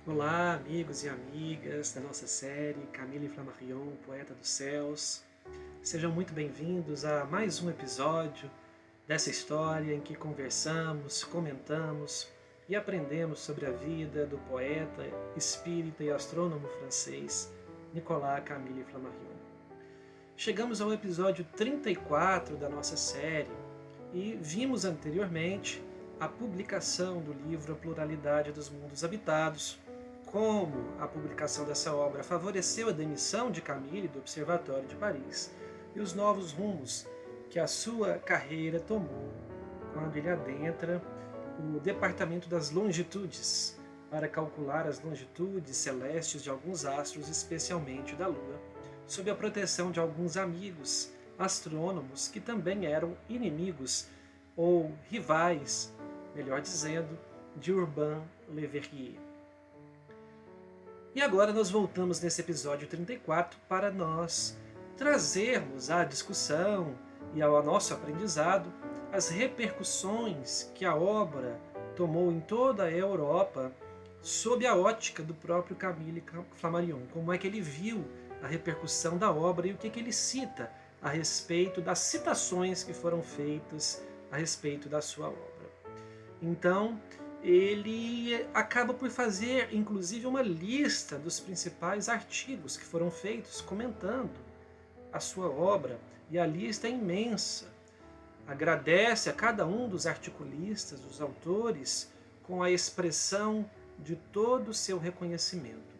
Olá, amigos e amigas da nossa série Camille Flammarion, Poeta dos Céus. Sejam muito bem-vindos a mais um episódio dessa história em que conversamos, comentamos e aprendemos sobre a vida do poeta, espírita e astrônomo francês Nicolas Camille Flammarion. Chegamos ao episódio 34 da nossa série e vimos anteriormente a publicação do livro A Pluralidade dos Mundos Habitados, como a publicação dessa obra favoreceu a demissão de Camille do Observatório de Paris e os novos rumos que a sua carreira tomou quando ele adentra o Departamento das Longitudes para calcular as longitudes celestes de alguns astros, especialmente da Lua, sob a proteção de alguns amigos astrônomos que também eram inimigos ou rivais, melhor dizendo, de Urbain Le Verrier. E agora nós voltamos nesse episódio 34 para nós trazermos à discussão e ao nosso aprendizado as repercussões que a obra tomou em toda a Europa sob a ótica do próprio Camille Flammarion. Como é que ele viu a repercussão da obra e o que ele cita a respeito das citações que foram feitas a respeito da sua obra. Então, ele acaba por fazer, inclusive, uma lista dos principais artigos que foram feitos comentando a sua obra, e a lista é imensa. Agradece a cada um dos articulistas, dos autores, com a expressão de todo o seu reconhecimento.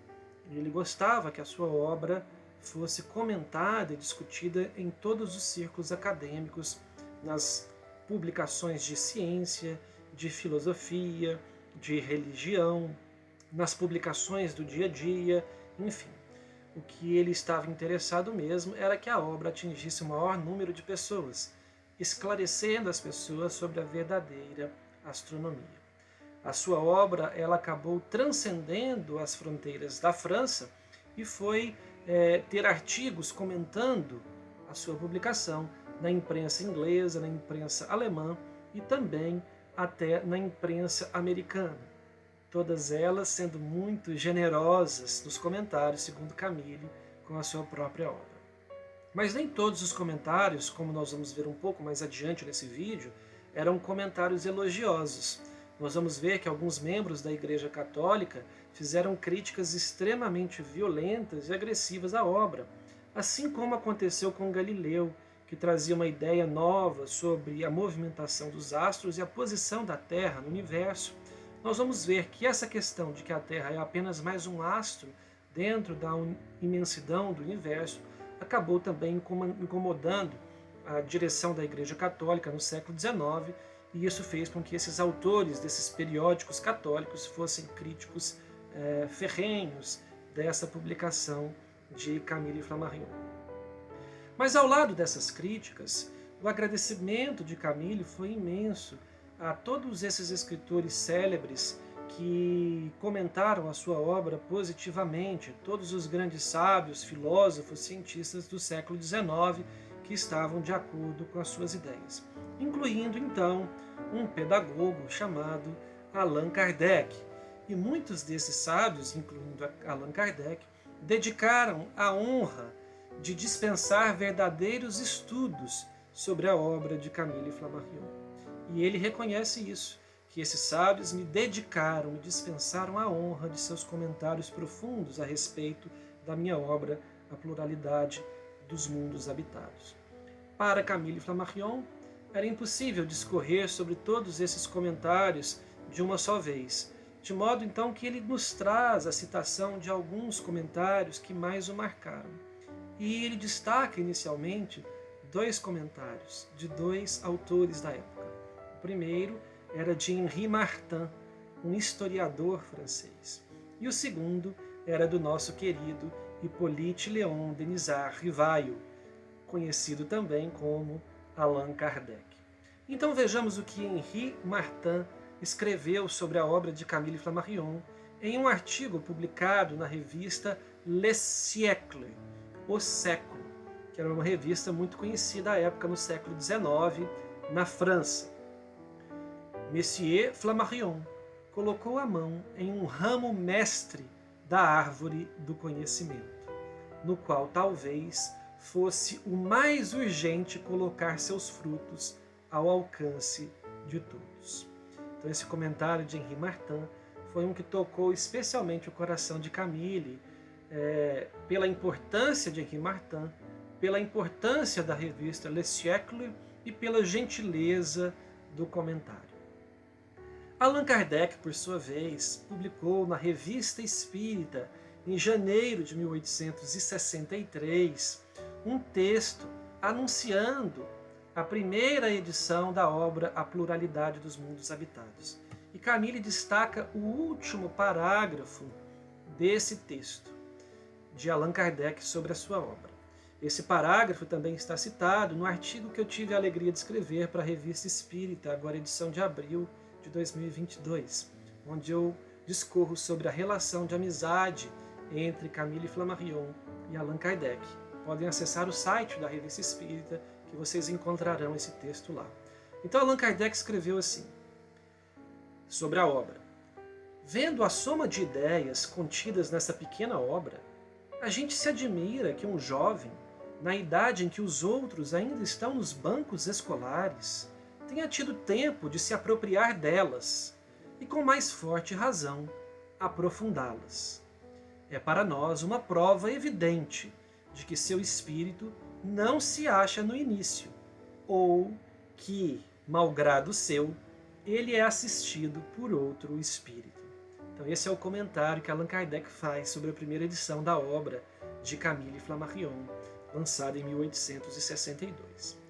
Ele gostava que a sua obra fosse comentada e discutida em todos os círculos acadêmicos, nas publicações de ciência, de filosofia, de religião, nas publicações do dia a dia, enfim. O que ele estava interessado mesmo era que a obra atingisse o maior número de pessoas, esclarecendo as pessoas sobre a verdadeira astronomia. A sua obra ela acabou transcendendo as fronteiras da França e foi ter artigos comentando a sua publicação na imprensa inglesa, na imprensa alemã e também até na imprensa americana. Todas elas sendo muito generosas nos comentários, segundo Camille, com a sua própria obra. Mas nem todos os comentários, como nós vamos ver um pouco mais adiante nesse vídeo, eram comentários elogiosos. Nós vamos ver que alguns membros da Igreja Católica fizeram críticas extremamente violentas e agressivas à obra, assim como aconteceu com Galileu, que trazia uma ideia nova sobre a movimentação dos astros e a posição da Terra no universo. Nós vamos ver que essa questão de que a Terra é apenas mais um astro dentro da imensidão do universo acabou também incomodando a direção da Igreja Católica no século XIX, e isso fez com que esses autores desses periódicos católicos fossem críticos ferrenhos dessa publicação de Camille Flammarion. Mas ao lado dessas críticas, o agradecimento de Camille foi imenso a todos esses escritores célebres que comentaram a sua obra positivamente, todos os grandes sábios, filósofos, cientistas do século XIX que estavam de acordo com as suas ideias, incluindo então um pedagogo chamado Allan Kardec. E muitos desses sábios, incluindo Allan Kardec, dedicaram a honra de dispensar verdadeiros estudos sobre a obra de Camille Flammarion. E ele reconhece isso, que esses sábios me dedicaram, me dispensaram a honra de seus comentários profundos a respeito da minha obra, A Pluralidade dos Mundos Habitados. Para Camille Flammarion, era impossível discorrer sobre todos esses comentários de uma só vez, de modo então que ele nos traz a citação de alguns comentários que mais o marcaram. E ele destaca inicialmente dois comentários de dois autores da época. O primeiro era de Henri Martin, um historiador francês. E o segundo era do nosso querido Hippolyte Léon Denisard Rivail, conhecido também como Allan Kardec. Então vejamos o que Henri Martin escreveu sobre a obra de Camille Flammarion em um artigo publicado na revista Le Siècle, O Século, que era uma revista muito conhecida à época no século XIX, na França. Monsieur Flammarion, colocou a mão em um ramo mestre da árvore do conhecimento, no qual talvez fosse o mais urgente colocar seus frutos ao alcance de todos. Então esse comentário de Henri Martin foi um que tocou especialmente o coração de Camille, pela importância de Henri Martin, pela importância da revista Le Siècle e pela gentileza do comentário. Allan Kardec, por sua vez, publicou na Revista Espírita, em janeiro de 1863, um texto anunciando a primeira edição da obra A Pluralidade dos Mundos Habitados. E Camille destaca o último parágrafo desse texto de Allan Kardec sobre a sua obra. Esse parágrafo também está citado no artigo que eu tive a alegria de escrever para a Revista Espírita, agora edição de abril de 2022, onde eu discorro sobre a relação de amizade entre Camille Flammarion e Allan Kardec. Podem acessar o site da Revista Espírita, que vocês encontrarão esse texto lá. Então Allan Kardec escreveu assim, sobre a obra: vendo a soma de ideias contidas nessa pequena obra, a gente se admira que um jovem, na idade em que os outros ainda estão nos bancos escolares, tenha tido tempo de se apropriar delas e, com mais forte razão, aprofundá-las. É para nós uma prova evidente de que seu espírito não se acha no início, ou que, malgrado seu, ele é assistido por outro espírito. Então esse é o comentário que Allan Kardec faz sobre a primeira edição da obra de Camille Flammarion, lançada em 1862.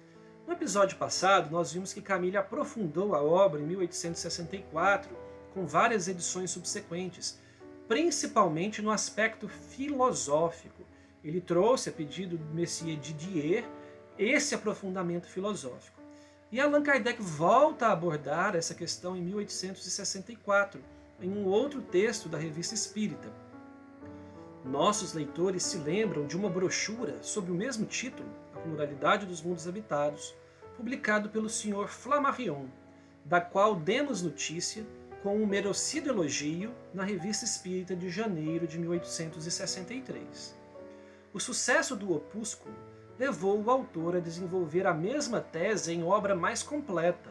No episódio passado, nós vimos que Camille aprofundou a obra em 1864, com várias edições subsequentes, principalmente no aspecto filosófico. Ele trouxe, a pedido do Messier Didier, esse aprofundamento filosófico. E Allan Kardec volta a abordar essa questão em 1864, em um outro texto da Revista Espírita. Nossos leitores se lembram de uma brochura sobre o mesmo título, A Pluralidade dos Mundos Habitados, publicado pelo Sr. Flammarion, da qual demos notícia com um merecido elogio na Revista Espírita de janeiro de 1863. O sucesso do opúsculo levou o autor a desenvolver a mesma tese em obra mais completa,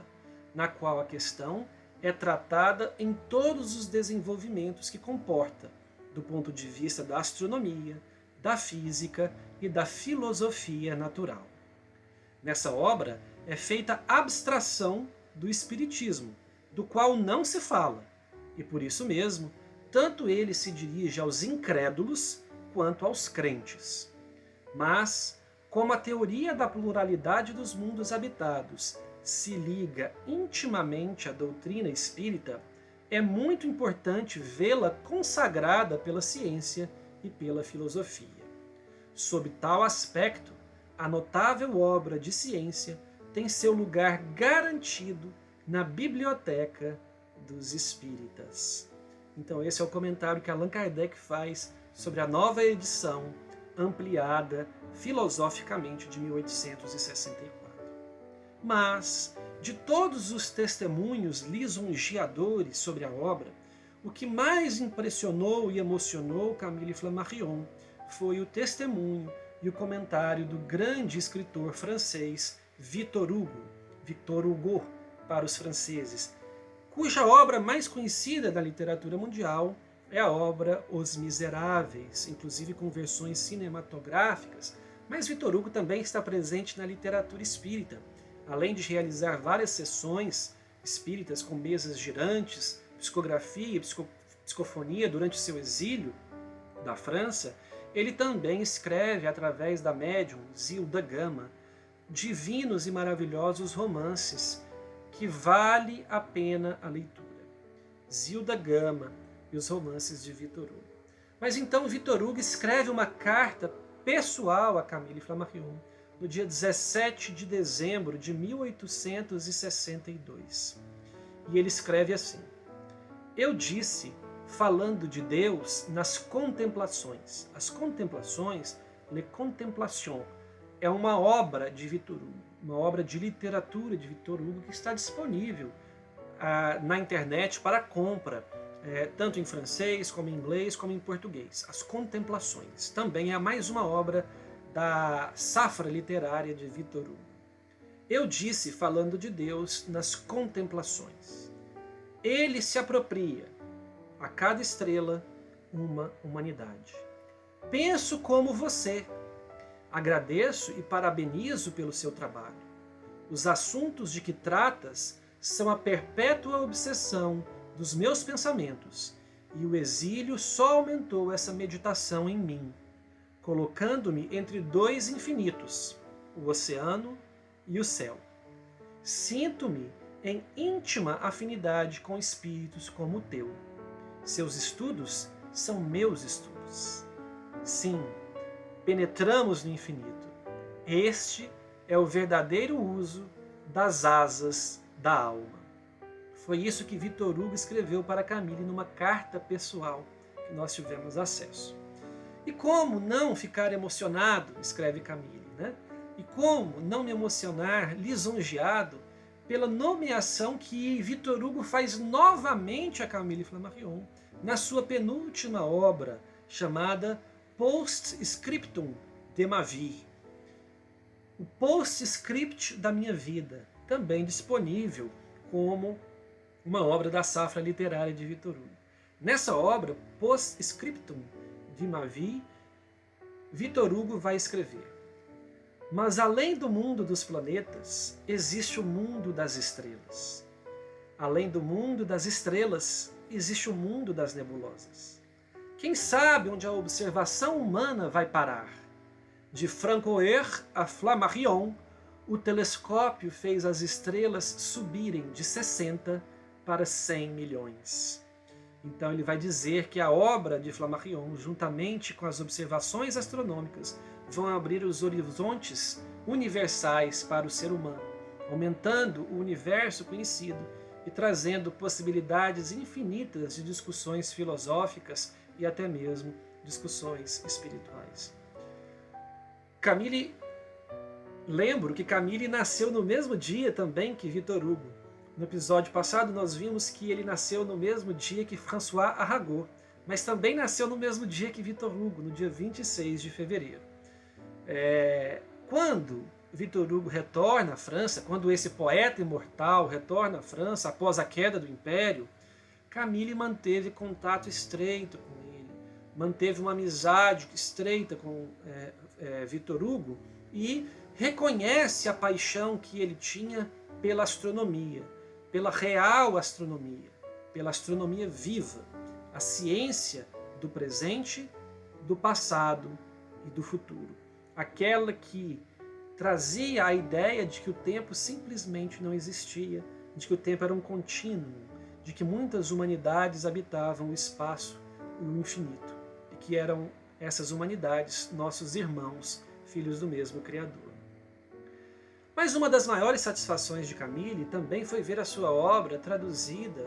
na qual a questão é tratada em todos os desenvolvimentos que comporta, do ponto de vista da astronomia, da física e da filosofia natural. Nessa obra é feita abstração do espiritismo, do qual não se fala, e por isso mesmo, tanto ele se dirige aos incrédulos quanto aos crentes. Mas, como a teoria da pluralidade dos mundos habitados se liga intimamente à doutrina espírita, é muito importante vê-la consagrada pela ciência e pela filosofia. Sob tal aspecto, a notável obra de ciência tem seu lugar garantido na biblioteca dos espíritas. Então esse é o comentário que Allan Kardec faz sobre a nova edição ampliada filosoficamente de 1864. Mas, de todos os testemunhos lisonjeadores sobre a obra, o que mais impressionou e emocionou Camille Flammarion foi o testemunho e o comentário do grande escritor francês Victor Hugo para os franceses, cuja obra mais conhecida da literatura mundial é a obra Os Miseráveis, inclusive com versões cinematográficas, mas Victor Hugo também está presente na literatura espírita. Além de realizar várias sessões espíritas com mesas girantes, psicografia e psicofonia durante seu exílio da França, ele também escreve, através da médium Zilda Gama, divinos e maravilhosos romances que vale a pena a leitura. Zilda Gama e os romances de Victor Hugo. Mas então Victor Hugo escreve uma carta pessoal a Camille Flammarion, no dia 17 de dezembro de 1862. E ele escreve assim: eu disse, falando de Deus nas contemplações. As contemplações, Les Contemplations, é uma obra de Victor Hugo, uma obra de literatura de Victor Hugo que está disponível na internet para compra, tanto em francês, como em inglês, como em português. As Contemplações. Também é mais uma obra da safra literária de Victor Hugo. Eu disse, falando de Deus, nas Contemplações. Ele se apropria, a cada estrela, uma humanidade. Penso como você. Agradeço e parabenizo pelo seu trabalho. Os assuntos de que tratas são a perpétua obsessão dos meus pensamentos, e o exílio só aumentou essa meditação em mim, colocando-me entre dois infinitos, o oceano e o céu. Sinto-me em íntima afinidade com espíritos como o teu. Seus estudos são meus estudos. Sim, penetramos no infinito. Este é o verdadeiro uso das asas da alma. Foi isso que Victor Hugo escreveu para Camille numa carta pessoal que nós tivemos acesso. E como não ficar emocionado, escreve Camille, né? E como não me emocionar lisonjeado pela nomeação que Victor Hugo faz novamente a Camille Flammarion na sua penúltima obra, chamada Postscriptum de ma vie. O postscript da minha vida, também disponível como uma obra da safra literária de Victor Hugo. Nessa obra, Postscriptum de ma vie, Victor Hugo vai escrever: mas além do mundo dos planetas, existe o mundo das estrelas. Além do mundo das estrelas, existe o mundo das nebulosas. Quem sabe onde a observação humana vai parar? De Francoeur a Flammarion, o telescópio fez as estrelas subirem de 60 para 100 milhões. Então ele vai dizer que a obra de Flammarion, juntamente com as observações astronômicas, vão abrir os horizontes universais para o ser humano, aumentando o universo conhecido e trazendo possibilidades infinitas de discussões filosóficas e até mesmo discussões espirituais. Lembro que Camille nasceu no mesmo dia também que Victor Hugo. No episódio passado nós vimos que ele nasceu no mesmo dia que François Arago, mas também nasceu no mesmo dia que Victor Hugo, no dia 26 de fevereiro. Quando Victor Hugo retorna à França, quando esse poeta imortal retorna à França após a queda do Império, Camille manteve contato estreito com ele, manteve uma amizade estreita com Victor Hugo e reconhece a paixão que ele tinha pela astronomia, pela real astronomia, pela astronomia viva, a ciência do presente, do passado e do futuro. Aquela que trazia a ideia de que o tempo simplesmente não existia, de que o tempo era um contínuo, de que muitas humanidades habitavam o espaço e o infinito, e que eram essas humanidades nossos irmãos, filhos do mesmo Criador. Mas uma das maiores satisfações de Camille também foi ver a sua obra traduzida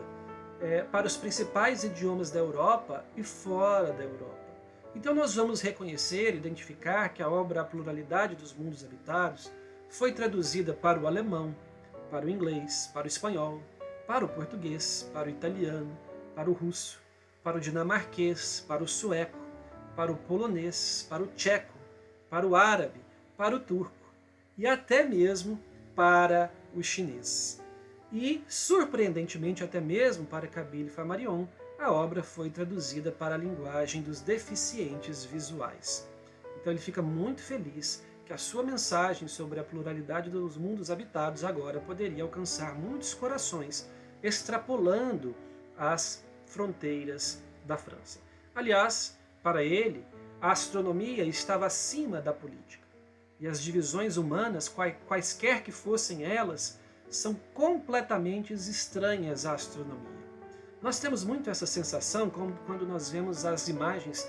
para os principais idiomas da Europa e fora da Europa. Então nós vamos reconhecer, identificar que a obra A Pluralidade dos Mundos Habitados foi traduzida para o alemão, para o inglês, para o espanhol, para o português, para o italiano, para o russo, para o dinamarquês, para o sueco, para o polonês, para o tcheco, para o árabe, para o turco e até mesmo para o chinês. E, surpreendentemente, até mesmo para Camille Flammarion, a obra foi traduzida para a linguagem dos deficientes visuais. Então ele fica muito feliz que a sua mensagem sobre a pluralidade dos mundos habitados agora poderia alcançar muitos corações, extrapolando as fronteiras da França. Aliás, para ele, a astronomia estava acima da política. E as divisões humanas, quaisquer que fossem elas, são completamente estranhas à astronomia. Nós temos muito essa sensação quando nós vemos as imagens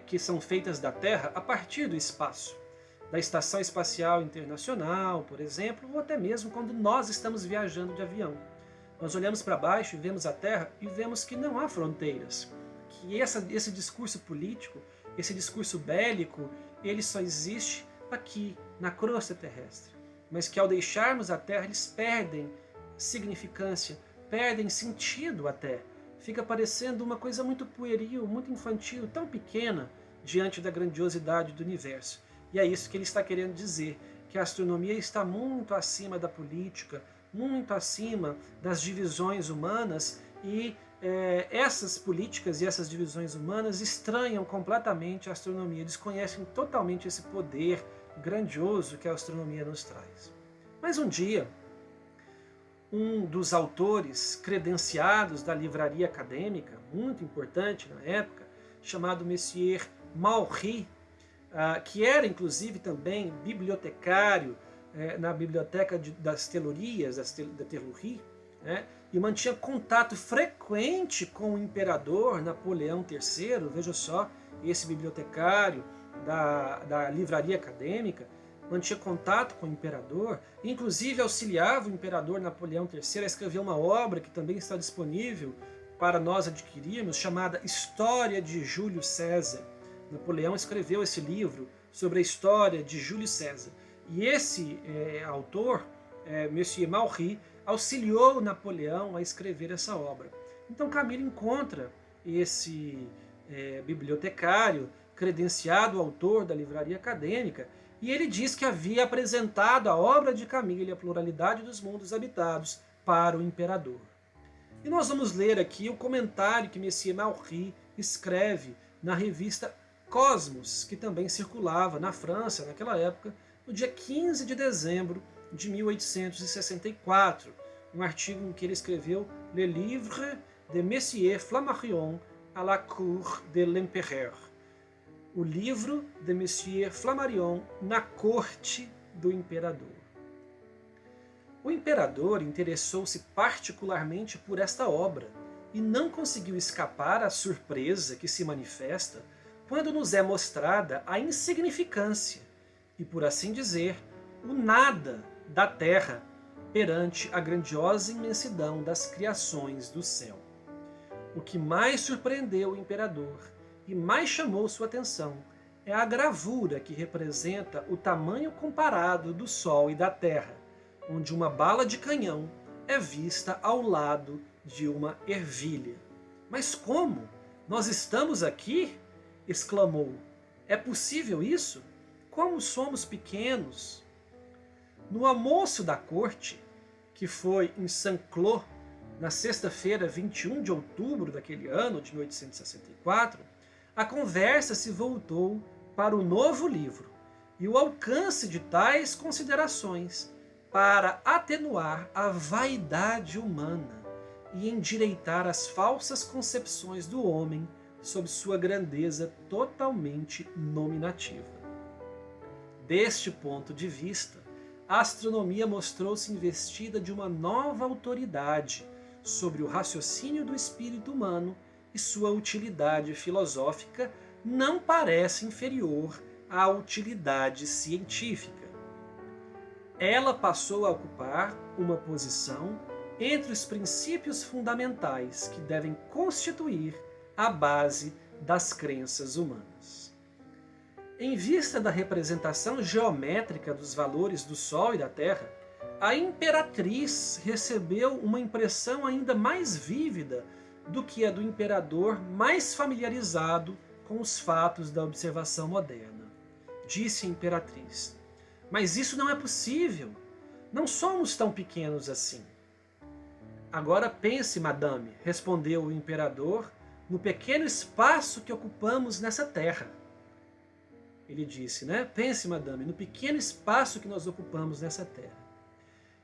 que são feitas da Terra a partir do espaço, da Estação Espacial Internacional, por exemplo, ou até mesmo quando nós estamos viajando de avião. Nós olhamos para baixo e vemos a Terra e vemos que não há fronteiras, que esse discurso político, esse discurso bélico, ele só existe aqui, na crosta terrestre, mas que ao deixarmos a Terra eles perdem significância, perdem sentido até. Fica parecendo uma coisa muito pueril, muito infantil, tão pequena diante da grandiosidade do universo. E é isso que ele está querendo dizer, que a astronomia está muito acima da política, muito acima das divisões humanas, e essas políticas e essas divisões humanas estranham completamente a astronomia, desconhecem totalmente esse poder grandioso que a astronomia nos traz. Mas um dia, um dos autores credenciados da livraria acadêmica, muito importante na época, chamado Monsieur Maury, que era inclusive também bibliotecário na biblioteca das Telorias, da Tellurie, né, e mantinha contato frequente com o imperador Napoleão III. Veja só, esse bibliotecário da livraria acadêmica mantinha contato com o imperador, inclusive auxiliava o imperador Napoleão III a escrever uma obra que também está disponível para nós adquirirmos, chamada História de Júlio César. Napoleão escreveu esse livro sobre a história de Júlio César. E esse autor, Monsieur Maury, auxiliou Napoleão a escrever essa obra. Então Camille encontra esse bibliotecário, credenciado autor da livraria acadêmica, e ele diz que havia apresentado a obra de Camille, A Pluralidade dos Mundos Habitados, para o imperador. E nós vamos ler aqui o comentário que Monsieur Maury escreve na revista Cosmos, que também circulava na França naquela época, no dia 15 de dezembro de 1864, um artigo em que ele escreveu Le Livre de Monsieur Flammarion à la Cour de l'Empereur, o livro de Monsieur Flammarion na corte do imperador. O imperador interessou-se particularmente por esta obra e não conseguiu escapar à surpresa que se manifesta quando nos é mostrada a insignificância e, por assim dizer, o nada da terra perante a grandiosa imensidão das criações do céu. O que mais surpreendeu o imperador e mais chamou sua atenção é a gravura que representa o tamanho comparado do Sol e da Terra, onde uma bala de canhão é vista ao lado de uma ervilha. Mas como? Nós estamos aqui? Exclamou. É possível isso? Como somos pequenos! No almoço da corte, que foi em Saint-Cloud, na sexta-feira, 21 de outubro daquele ano, de 1864, a conversa se voltou para o novo livro e o alcance de tais considerações para atenuar a vaidade humana e endireitar as falsas concepções do homem sob sua grandeza totalmente nominativa. Deste ponto de vista, a astronomia mostrou-se investida de uma nova autoridade sobre o raciocínio do espírito humano, e sua utilidade filosófica não parece inferior à utilidade científica. Ela passou a ocupar uma posição entre os princípios fundamentais que devem constituir a base das crenças humanas. Em vista da representação geométrica dos valores do Sol e da Terra, a imperatriz recebeu uma impressão ainda mais vívida do que a do imperador mais familiarizado com os fatos da observação moderna. Disse a imperatriz: mas isso não é possível. Não somos tão pequenos assim. Agora pense, madame, respondeu o imperador, no pequeno espaço que ocupamos nessa terra. Ele disse, né? Pense, madame, no pequeno espaço que nós ocupamos nessa terra.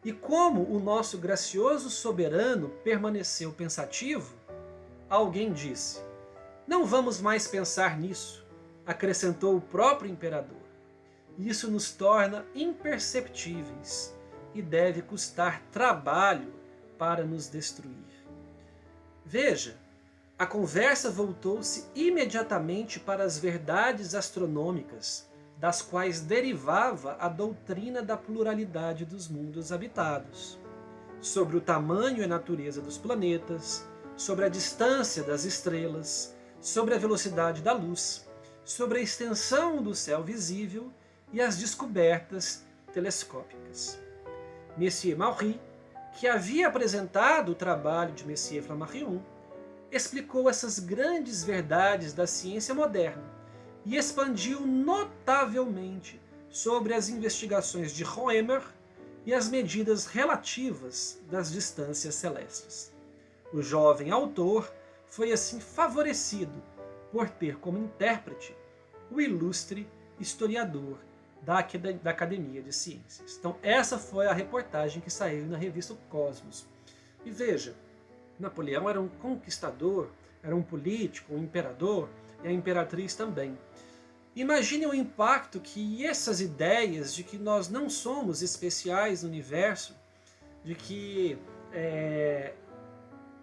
E como o nosso gracioso soberano permaneceu pensativo, alguém disse: não vamos mais pensar nisso, acrescentou o próprio imperador. Isso nos torna imperceptíveis e deve custar trabalho para nos destruir. Veja, a conversa voltou-se imediatamente para as verdades astronômicas, das quais derivava a doutrina da pluralidade dos mundos habitados, sobre o tamanho e natureza dos planetas, sobre a distância das estrelas, sobre a velocidade da luz, sobre a extensão do céu visível e as descobertas telescópicas. Monsieur Maury que havia apresentado o trabalho de Messier Flammarion, explicou essas grandes verdades da ciência moderna e expandiu notavelmente sobre as investigações de Roemer e as medidas relativas das distâncias celestes. O jovem autor foi assim favorecido por ter como intérprete o ilustre historiador da Academia de Ciências. Então essa foi a reportagem que saiu na revista Cosmos. E veja, Napoleão era um conquistador, era um político, um imperador, e a imperatriz também. Imagine o impacto que essas ideias de que nós não somos especiais no universo, de que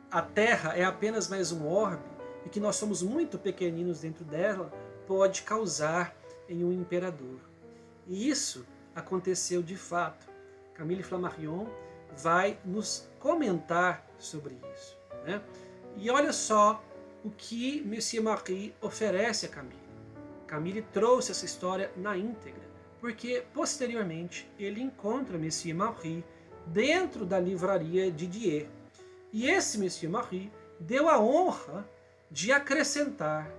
a Terra é apenas mais um orbe e que nós somos muito pequeninos dentro dela, pode causar em um imperador. E isso aconteceu de fato. Camille Flammarion vai nos comentar sobre isso, né? E olha só o que Monsieur Marie oferece a Camille. Camille trouxe essa história na íntegra, porque posteriormente ele encontra Monsieur Marie dentro da livraria Didier. E esse Monsieur Marie deu a honra de acrescentar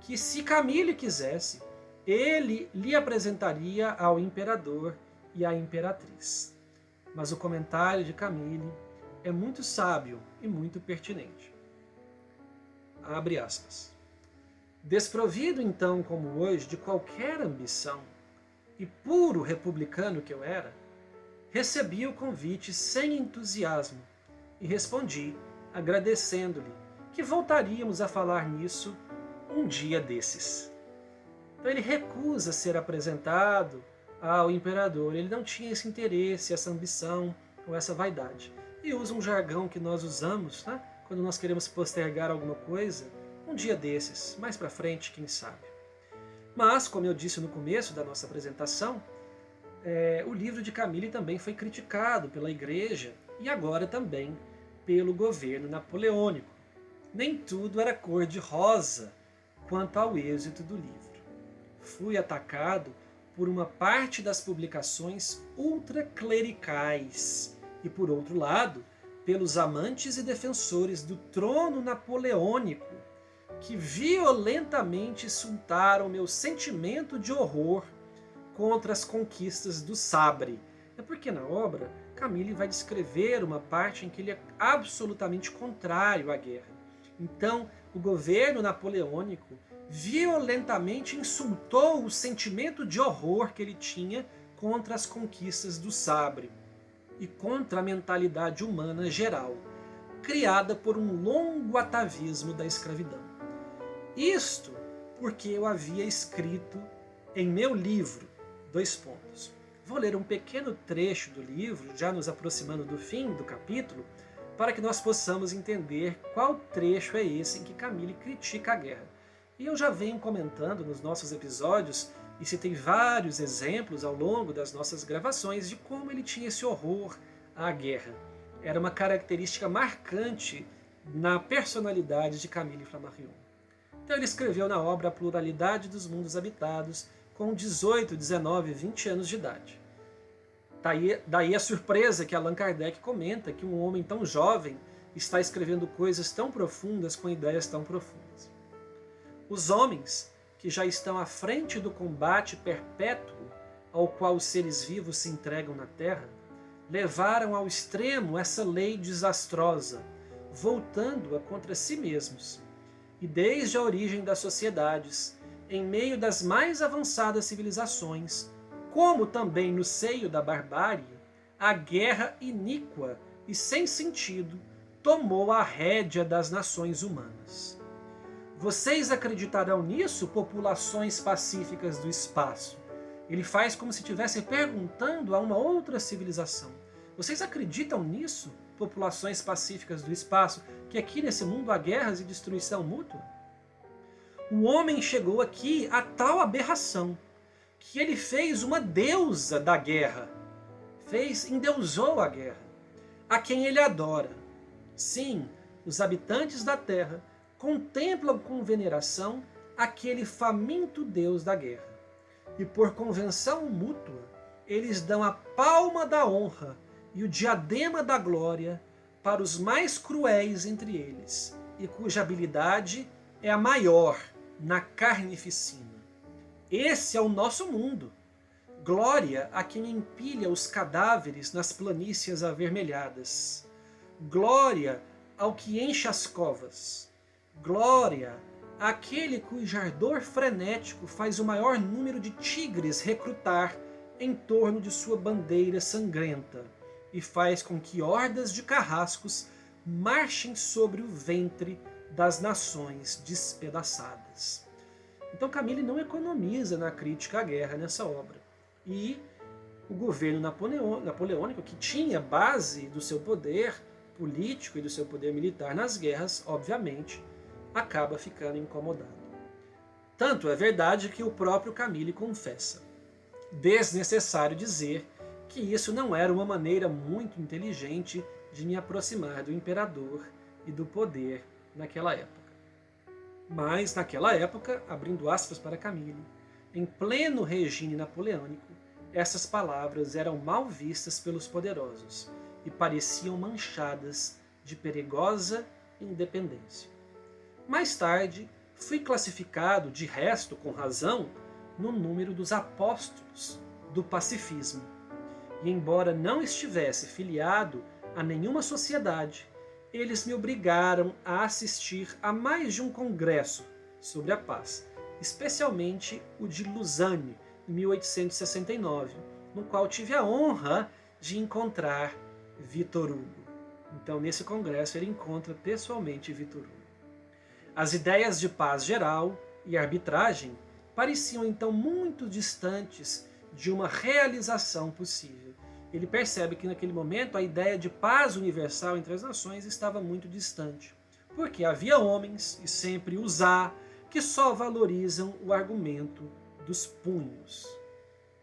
que, se Camille quisesse, ele lhe apresentaria ao imperador e à imperatriz. Mas o comentário de Camille é muito sábio e muito pertinente. Abre aspas. Desprovido então, como hoje, de qualquer ambição, e puro republicano que eu era, recebi o convite sem entusiasmo e respondi, agradecendo-lhe, que voltaríamos a falar nisso um dia desses. Então ele recusa ser apresentado ao imperador, ele não tinha esse interesse, essa ambição ou essa vaidade. E usa um jargão que nós usamos, né, quando nós queremos postergar alguma coisa, um dia desses, mais para frente, quem sabe. Mas, como eu disse no começo da nossa apresentação, o livro de Camille também foi criticado pela Igreja e agora também pelo governo napoleônico. Nem tudo era cor-de-rosa quanto ao êxito do livro. Fui atacado por uma parte das publicações ultraclericais e, por outro lado, pelos amantes e defensores do trono napoleônico, que violentamente insultaram meu sentimento de horror contra as conquistas do sabre. É porque na obra Camille vai descrever uma parte em que ele é absolutamente contrário à guerra. Então, o governo napoleônico violentamente insultou o sentimento de horror que ele tinha contra as conquistas do sabre e contra a mentalidade humana geral, criada por um longo atavismo da escravidão. Isto porque eu havia escrito em meu livro, Vou ler um pequeno trecho do livro, já nos aproximando do fim do capítulo, para que nós possamos entender qual trecho é esse em que Camille critica a guerra. E eu já venho comentando nos nossos episódios, e citei vários exemplos ao longo das nossas gravações, de como ele tinha esse horror à guerra. Era uma característica marcante na personalidade de Camille Flammarion. Então ele escreveu na obra A Pluralidade dos Mundos Habitados, com 18, 19, 20 anos de idade. Daí a surpresa que Allan Kardec comenta que um homem tão jovem está escrevendo coisas tão profundas com ideias tão profundas. Os homens, que já estão à frente do combate perpétuo ao qual os seres vivos se entregam na Terra, levaram ao extremo essa lei desastrosa, voltando-a contra si mesmos. E desde a origem das sociedades, em meio das mais avançadas civilizações, como também no seio da barbárie, a guerra iníqua e sem sentido tomou a rédea das nações humanas. Vocês acreditarão nisso, populações pacíficas do espaço? Ele faz como se estivesse perguntando a uma outra civilização. Vocês acreditam nisso, populações pacíficas do espaço, que aqui nesse mundo há guerras e destruição mútua? O homem chegou aqui a tal aberração, que ele fez uma deusa da guerra, endeusou a guerra, a quem ele adora. Sim, os habitantes da terra contemplam com veneração aquele faminto deus da guerra. E por convenção mútua, eles dão a palma da honra e o diadema da glória para os mais cruéis entre eles, e cuja habilidade é a maior na carnificina. Esse é o nosso mundo. Glória a quem empilha os cadáveres nas planícies avermelhadas. Glória ao que enche as covas. Glória àquele cujo ardor frenético faz o maior número de tigres recrutar em torno de sua bandeira sangrenta e faz com que hordas de carrascos marchem sobre o ventre das nações despedaçadas. Então Camille não economiza na crítica à guerra nessa obra. E o governo napoleônico, que tinha base do seu poder político e do seu poder militar nas guerras, obviamente, acaba ficando incomodado. Tanto é verdade que o próprio Camille confessa. Desnecessário dizer que isso não era uma maneira muito inteligente de me aproximar do imperador e do poder naquela época. Mas, naquela época, abrindo aspas para Camille, em pleno regime napoleônico, essas palavras eram mal vistas pelos poderosos e pareciam manchadas de perigosa independência. Mais tarde, fui classificado, de resto com razão, no número dos apóstolos do pacifismo. E embora não estivesse filiado a nenhuma sociedade, eles me obrigaram a assistir a mais de um congresso sobre a paz, especialmente o de Lausanne, em 1869, no qual tive a honra de encontrar Victor Hugo. Então, nesse congresso, ele encontra pessoalmente Victor Hugo. As ideias de paz geral e arbitragem pareciam então muito distantes de uma realização possível. Ele percebe que naquele momento a ideia de paz universal entre as nações estava muito distante, porque havia homens, e sempre os há, que só valorizam o argumento dos punhos.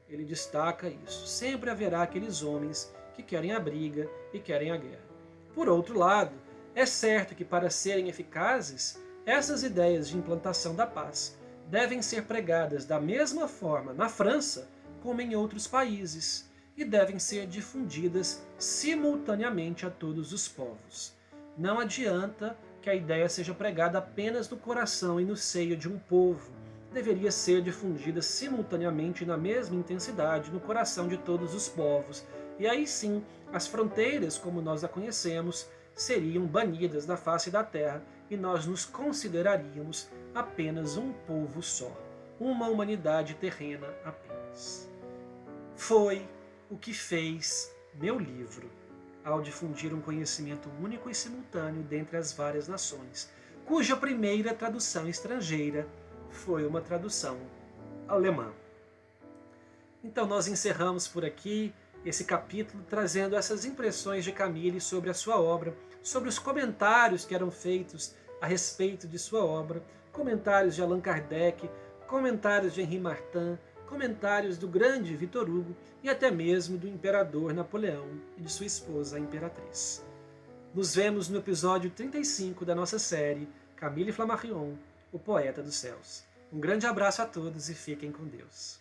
Ele destaca isso. Sempre haverá aqueles homens que querem a briga e querem a guerra. Por outro lado, é certo que para serem eficazes, essas ideias de implantação da paz devem ser pregadas da mesma forma na França como em outros países, e devem ser difundidas simultaneamente a todos os povos. Não adianta que a ideia seja pregada apenas no coração e no seio de um povo. Deveria ser difundida simultaneamente na mesma intensidade no coração de todos os povos. E aí sim, as fronteiras, como nós a conhecemos, seriam banidas da face da terra e nós nos consideraríamos apenas um povo só, uma humanidade terrena apenas. Foi o que fez meu livro ao difundir um conhecimento único e simultâneo dentre as várias nações, cuja primeira tradução estrangeira foi uma tradução alemã. Então nós encerramos por aqui esse capítulo trazendo essas impressões de Camille sobre a sua obra, sobre os comentários que eram feitos a respeito de sua obra, comentários de Allan Kardec, comentários de Henri Martin, comentários do grande Victor Hugo e até mesmo do imperador Napoleão e de sua esposa, a imperatriz. Nos vemos no episódio 35 da nossa série Camille Flammarion, o Poeta dos Céus. Um grande abraço a todos e fiquem com Deus.